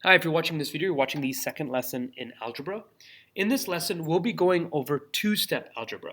Hi, if you're watching this video, you're watching the second lesson in algebra. In this lesson, we'll be going over two-step algebra.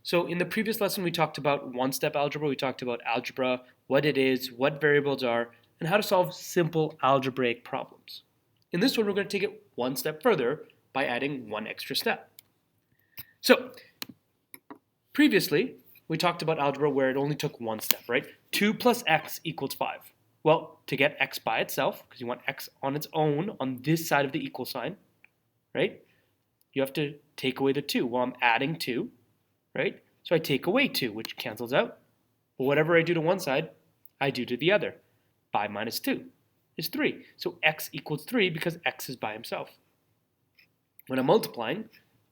So in the previous lesson, we talked about one-step algebra. We talked about algebra, what it is, what variables are, and how to solve simple algebraic problems. In this one, we're going to take it one step further by adding one extra step. So previously, we talked about algebra where it only took one step, right? 2 plus x equals 5. Well, to get x by itself, because you want x on its own on this side of the equal sign, right? You have to take away the 2. Well, I'm adding 2, right? So I take away 2, which cancels out. But whatever I do to one side, I do to the other. 5 minus 2 is 3. So x equals 3 because x is by himself. When I'm multiplying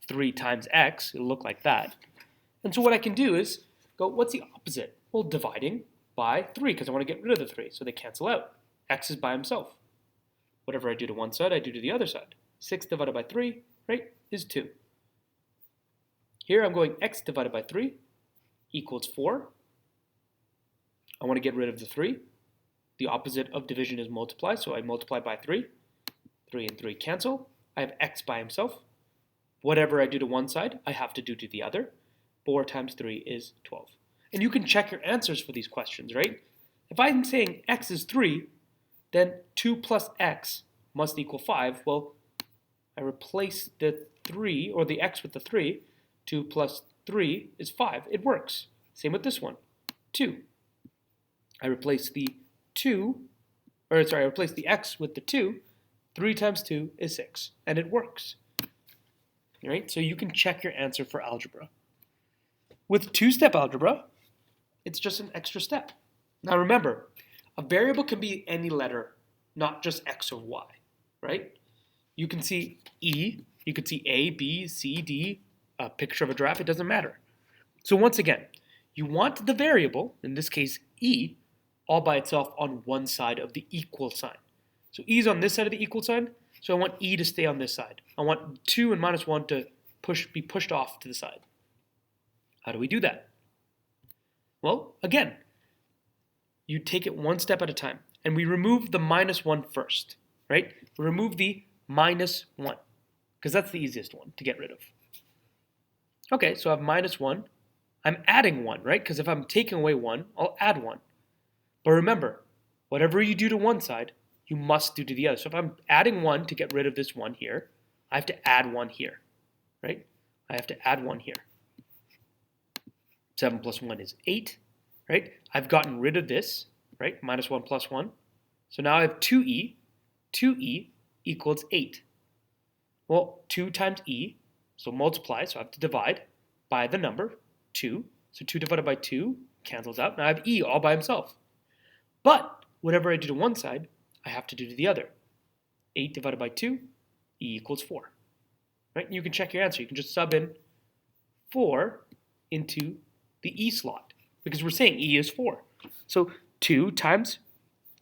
3 times x, it'll look like that. And so what I can do is go, what's the opposite? Well, dividing by 3, because I want to get rid of the 3, so they cancel out. X is by himself. Whatever I do to one side, I do to the other side. 6 divided by 3, right, is 2. Here I'm going x divided by 3 equals 4. I want to get rid of the 3. The opposite of division is multiply, so I multiply by 3. 3 and 3 cancel. I have x by himself. Whatever I do to one side, I have to do to the other. 4 times 3 is 12. And you can check your answers for these questions, right? If I'm saying x is 3, then 2 plus x must equal 5. Well, I replace the 3, or the x with the 3. 2 plus 3 is 5. It works. Same with this one. 2. I replace the x with the 2. 3 times 2 is 6. And it works. All right? So you can check your answer for algebra. With two-step algebra, it's just an extra step. Now remember, a variable can be any letter, not just x or y, right? You can see E, you could see A, B, C, D, a picture of a giraffe, it doesn't matter. So once again, you want the variable, in this case E, all by itself on one side of the equal sign. So E is on this side of the equal sign, so I want E to stay on this side. I want 2 and minus 1 to be pushed off to the side. How do we do that? Well, again, you take it one step at a time, and we remove the minus 1 first, right? We remove the minus 1, because that's the easiest one to get rid of. Okay, so I have minus 1. I'm adding 1, right? Because if I'm taking away 1, I'll add 1. But remember, whatever you do to one side, you must do to the other. So if I'm adding 1 to get rid of this 1 here, I have to add 1 here, right? I have to add 1 here. 7 plus 1 is 8, right? I've gotten rid of this, right? Minus 1 plus 1. So now I have 2e. 2e equals 8. Well, 2 times e, so multiply, so I have to divide by the number, 2. So 2 divided by 2 cancels out. Now I have e all by himself. But whatever I do to one side, I have to do to the other. 8 divided by 2, e equals 4. Right? You can check your answer. You can just sub in 4 into the e slot, because we're saying e is 4. So 2 times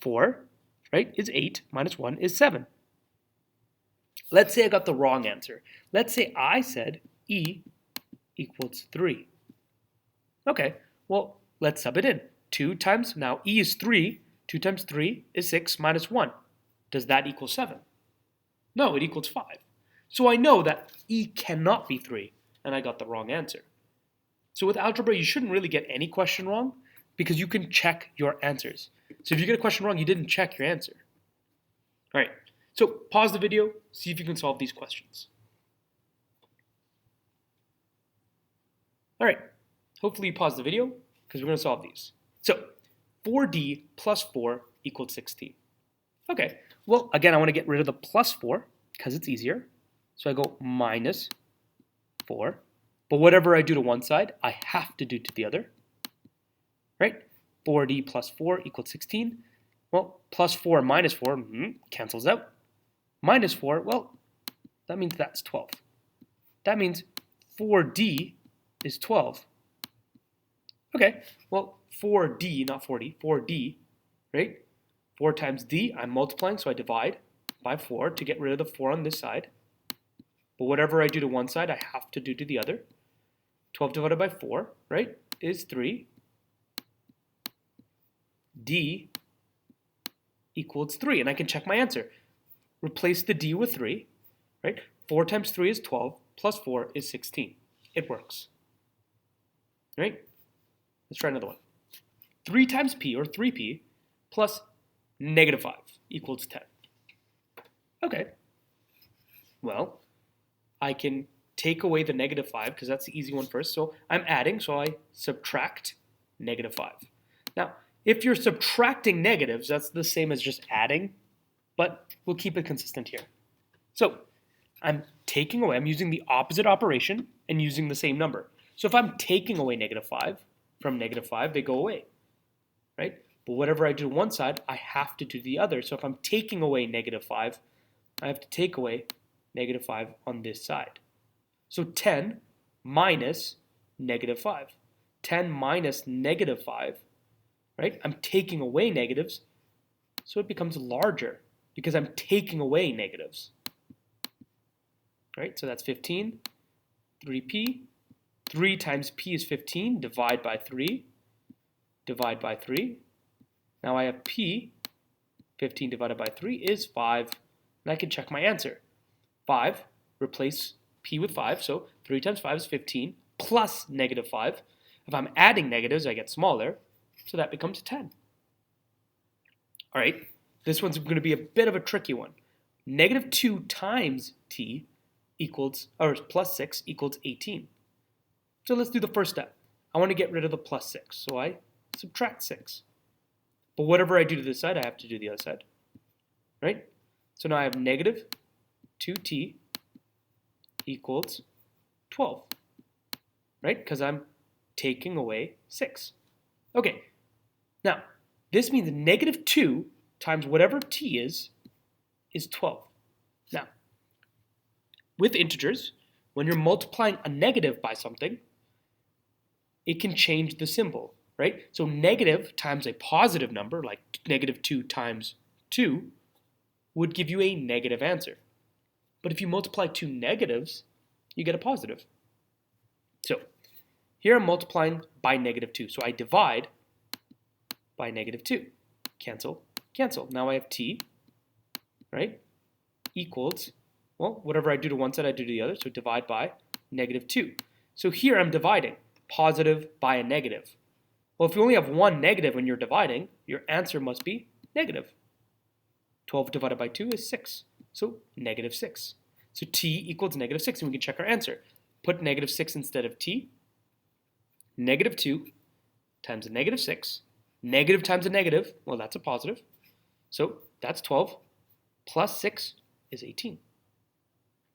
4, right, is 8, minus 1 is 7. Let's say I got the wrong answer. Let's say I said e equals 3. Okay, well, let's sub it in. 2 times, now e is 3, 2 times 3 is 6 minus 1. Does that equal 7? No, it equals 5. So I know that e cannot be 3, and I got the wrong answer. So with algebra, you shouldn't really get any question wrong because you can check your answers. So if you get a question wrong, you didn't check your answer. All right, so pause the video, see if you can solve these questions. All right, hopefully you paused the video because we're going to solve these. So 4d plus 4 equals 16. Okay, well, again, I want to get rid of the plus 4 because it's easier. So I go minus 4. But whatever I do to one side, I have to do to the other, right? 4d plus 4 equals 16. Well, plus 4 minus 4 cancels out. Minus 4, well, that means that's 12. That means 4d is 12. Okay, well, 4d, not 40, 4d, right? 4 times d, I'm multiplying, so I divide by 4 to get rid of the 4 on this side. But whatever I do to one side, I have to do to the other. 12 divided by 4, right, is 3. D equals 3, and I can check my answer. replace the d with 3, right? 4 times 3 is 12, plus 4 is 16. It works, right? Let's try another one. 3 times p, or 3p, plus negative 5 equals 10. Okay, well, I can take away the negative 5 because that's the easy one first. So I'm adding, so I subtract negative 5. Now, if you're subtracting negatives, that's the same as just adding, but we'll keep it consistent here. So I'm taking away, I'm using the opposite operation and using the same number. So if I'm taking away negative 5 from negative 5, they go away, right? But whatever I do to one side, I have to do the other. So if I'm taking away negative 5, I have to take away negative 5 on this side. So 10 minus negative 5. 10 minus negative 5, right? I'm taking away negatives, so it becomes larger because I'm taking away negatives. Right? So that's 15, 3p. 3 times p is 15, divide by 3, divide by 3. Now I have p, 15 divided by 3 is 5, and I can check my answer. 5, replace p with 5, so 3 times 5 is 15, plus negative 5. If I'm adding negatives, I get smaller, so that becomes 10. All right, this one's going to be a bit of a tricky one. Negative 2 times t equals, or plus 6 equals 18. So let's do the first step. I want to get rid of the plus 6, so I subtract 6. But whatever I do to this side, I have to do the other side, right? So now I have negative 2t equals 12, right? Because I'm taking away 6. Okay, now this means negative 2 times whatever t is 12. Now, with integers, when you're multiplying a negative by something, it can change the symbol, right? So negative times a positive number, like negative 2 times 2, would give you a negative answer. But if you multiply two negatives, you get a positive. So here I'm multiplying by negative 2. So I divide by negative 2. Cancel, cancel. Now I have t, right, equals, well, whatever I do to one side, I do to the other. So divide by negative 2. So here I'm dividing positive by a negative. Well, if you only have one negative when you're dividing, your answer must be negative. 12 divided by 2 is 6. So negative 6. So t equals negative 6, and we can check our answer. Put negative 6 instead of t. Negative 2 times a negative 6. Negative times a negative, well, that's a positive. So that's 12 plus 6 is 18.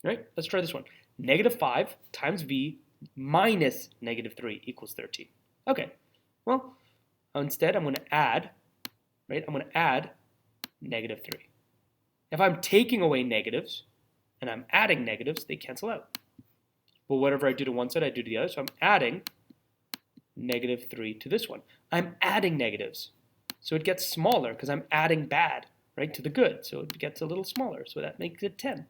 Right? Let's try this one. Negative 5 times v minus negative 3 equals 13. Okay, well, instead I'm going to add, right? I'm going to add negative 3. If I'm taking away negatives and I'm adding negatives, they cancel out. But whatever I do to one side, I do to the other. So I'm adding negative 3 to this one. I'm adding negatives. So it gets smaller because I'm adding bad, right, to the good. So it gets a little smaller. So that makes it 10.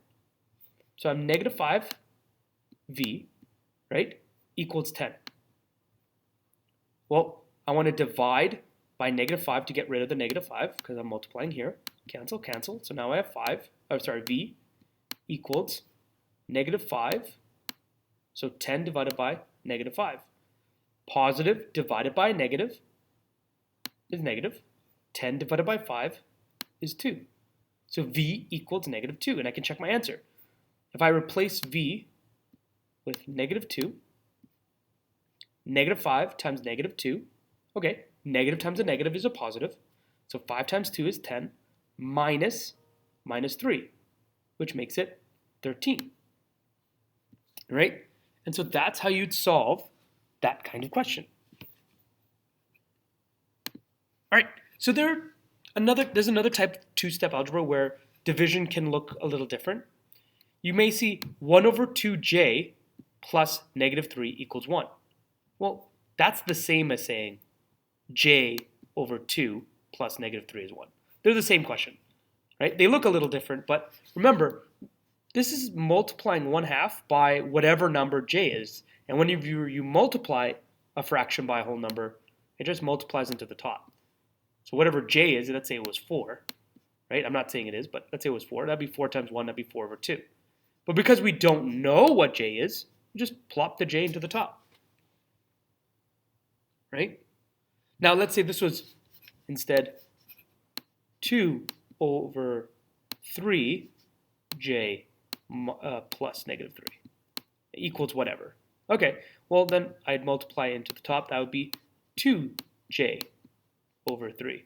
So I'm negative 5v, right, equals 10. Well, I want to divide by negative 5 to get rid of the negative 5 because I'm multiplying here. Cancel, cancel. So now I have v equals negative 5. So 10 divided by negative 5. Positive divided by negative is negative. 10 divided by 5 is 2. So v equals negative 2, and I can check my answer. If I replace v with negative 2, negative 5 times negative 2, okay, negative times a negative is a positive. So 5 times 2 is 10, minus 3, which makes it 13. Right? And so that's how you'd solve that kind of question. All right, so there's another type of two-step algebra where division can look a little different. You may see 1 over 2j plus negative 3 equals 1. Well, that's the same as saying j over 2 plus negative 3 is 1. They're the same question, right? They look a little different, but remember, this is multiplying 1/2 by whatever number j is. And whenever you multiply a fraction by a whole number, it just multiplies into the top. So whatever j is, let's say it was 4, right? I'm not saying it is, but let's say it was 4. That'd be 4 times 1, that'd be 4 over 2. But because we don't know what j is, we just plop the j into the top, right? Now let's say this was instead 2 over 3j plus negative 3 equals whatever. Okay, well then I'd multiply into the top. That would be 2j over 3,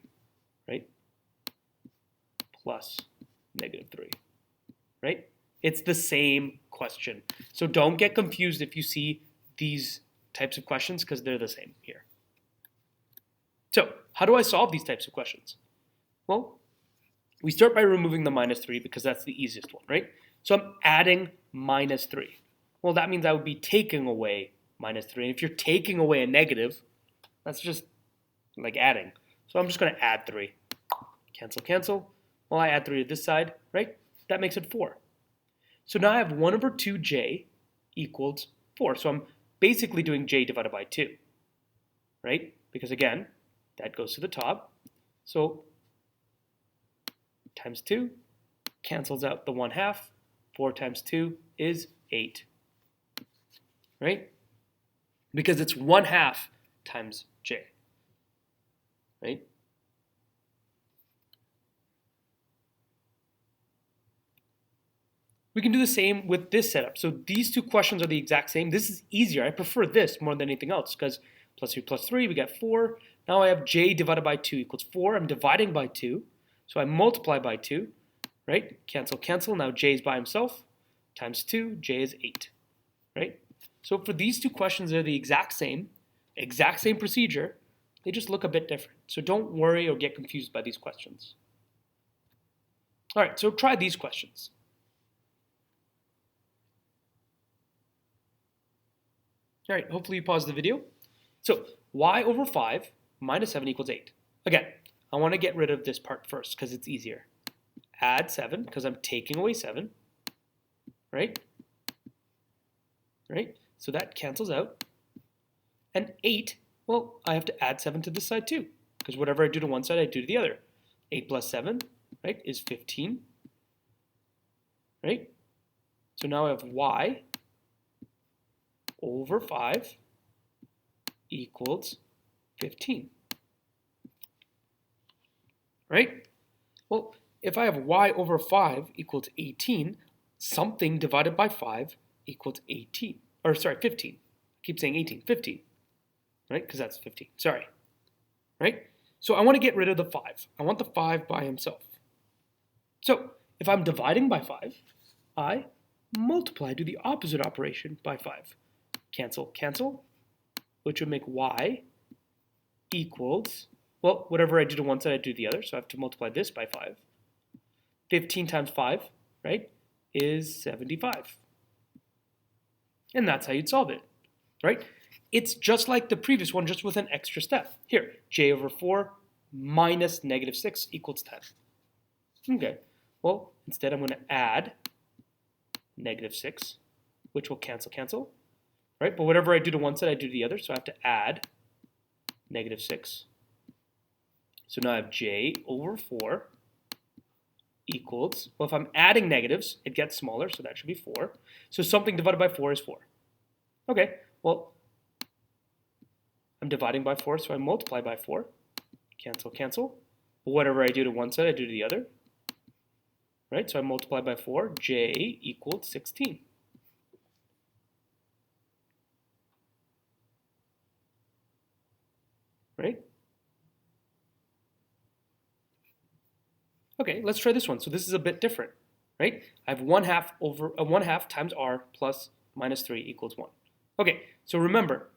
right? Plus negative 3, right? It's the same question. So don't get confused if you see these types of questions because they're the same here. So how do I solve these types of questions? Well, we start by removing the minus 3 because that's the easiest one, right? So I'm adding minus 3. Well, that means I would be taking away minus 3. And if you're taking away a negative, that's just like adding. So I'm just going to add 3. Cancel, cancel. Well, I add 3 to this side, right? That makes it 4. So now I have 1 over 2j equals 4. So I'm basically doing j divided by 2, right? Because again, that goes to the top. So times 2 cancels out the 1/2. 4 times 2 is 8, right? Because it's 1/2 times j, right? We can do the same with this setup. So these two questions are the exact same. This is easier. I prefer this more than anything else because plus 3 plus 3, we get 4. Now I have j divided by 2 equals 4. I'm dividing by 2. So I multiply by 2, right? Cancel, cancel. Now j is by himself. Times 2, j is 8, right? So for these two questions, they're the exact same procedure. They just look a bit different. So don't worry or get confused by these questions. All right, so try these questions. All right, hopefully you paused the video. So y over 5 minus 7 equals 8. Again, I want to get rid of this part first because it's easier. Add 7 because I'm taking away 7, right? Right? So that cancels out. And 8, well, I have to add 7 to this side too because whatever I do to one side, I do to the other. 8 plus 7, right, is 15, right? So now I have y over 5 equals 15, right? Well, if I have y over 5 equals 18, something divided by 5 equals 18. Or sorry, 15. I keep saying 18, 15, right? Because that's 15, sorry, right? So I want to get rid of the 5. I want the 5 by himself. So if I'm dividing by 5, I multiply, do the opposite operation by 5. Cancel, cancel, which would make y equals, well, whatever I do to one side, I do to the other. So I have to multiply this by 5. 15 times 5, right, is 75. And that's how you'd solve it, right? It's just like the previous one, just with an extra step. Here, j over 4 minus negative 6 equals 10. Okay, well, instead I'm going to add negative 6, which will cancel, cancel, right? But whatever I do to one side, I do to the other, so I have to add negative 6. So now I have j over 4 equals, well, if I'm adding negatives, it gets smaller, so that should be 4. So something divided by 4 is 4. Okay, well, I'm dividing by 4, so I multiply by 4. Cancel, cancel. But whatever I do to one side, I do to the other. Right, so I multiply by 4, j equals 16. Right? Okay, let's try this one. So this is a bit different, right? I have 1/2 over 1/2 times r plus minus 3 equals 1. Okay, so remember,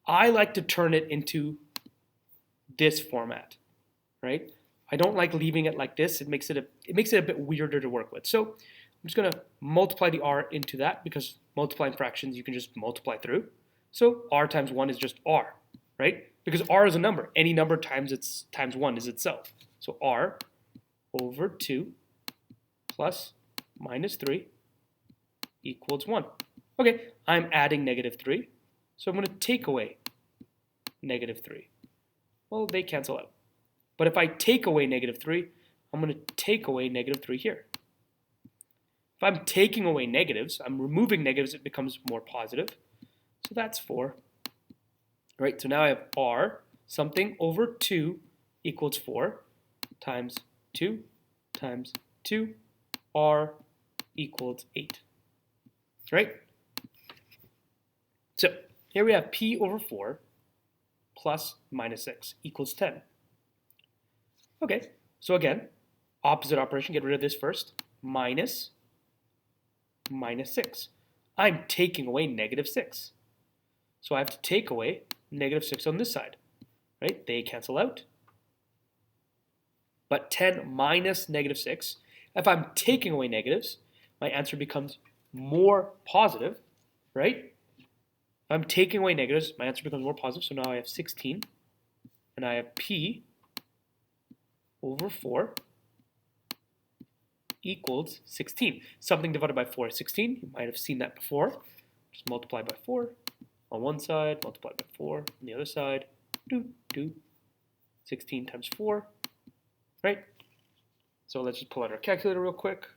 I like to turn it into this format, right? I don't like leaving it like this. It makes it a bit weirder to work with. So I'm just going to multiply the r into that because multiplying fractions you can just multiply through. So r times 1 is just r, right? Because r is a number. Any number times 1 is itself. So r over 2 plus minus 3 equals 1. Okay, I'm adding negative 3. So I'm going to take away negative 3. Well, they cancel out. But if I take away negative 3, I'm going to take away negative 3 here. If I'm taking away negatives, I'm removing negatives, it becomes more positive. So that's 4. All right, so now I have r something over 2 equals 4 times 2 times 2, r equals 8. Right? So here we have p over 4 plus minus 6 equals 10. Okay, so again, opposite operation, get rid of this first. Minus 6. I'm taking away negative 6. So I have to take away negative 6 on this side. Right? They cancel out. But 10 minus negative 6, if I'm taking away negatives, my answer becomes more positive, right? If I'm taking away negatives, my answer becomes more positive. So now I have 16, and I have p over 4 equals 16. Something divided by 4 is 16. You might have seen that before. Just multiply by 4 on one side, multiply by 4 on the other side. 16 times 4, right? So let's just pull out our calculator real quick.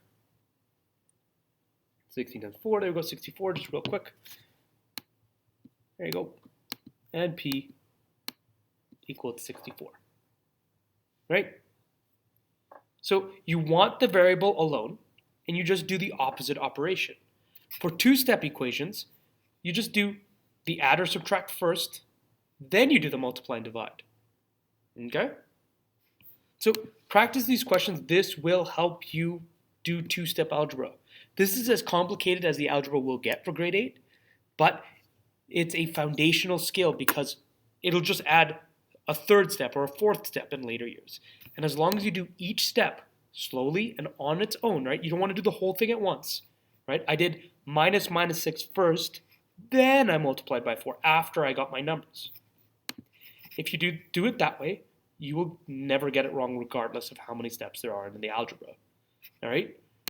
16 times 4, there we go, 64, just real quick. There you go. And p equals 64, right? So you want the variable alone, and you just do the opposite operation. For two-step equations, you just do the add or subtract first, then you do the multiply and divide. Okay? So practice these questions. This will help you do two-step algebra. This is as complicated as the algebra will get for grade 8, but it's a foundational skill because it'll just add a third step or a fourth step in later years. And as long as you do each step slowly and on its own, right? You don't want to do the whole thing at once, right? I did minus 6 first, then I multiplied by 4 after I got my numbers. If you do it that way, you will never get it wrong regardless of how many steps there are in the algebra, all right?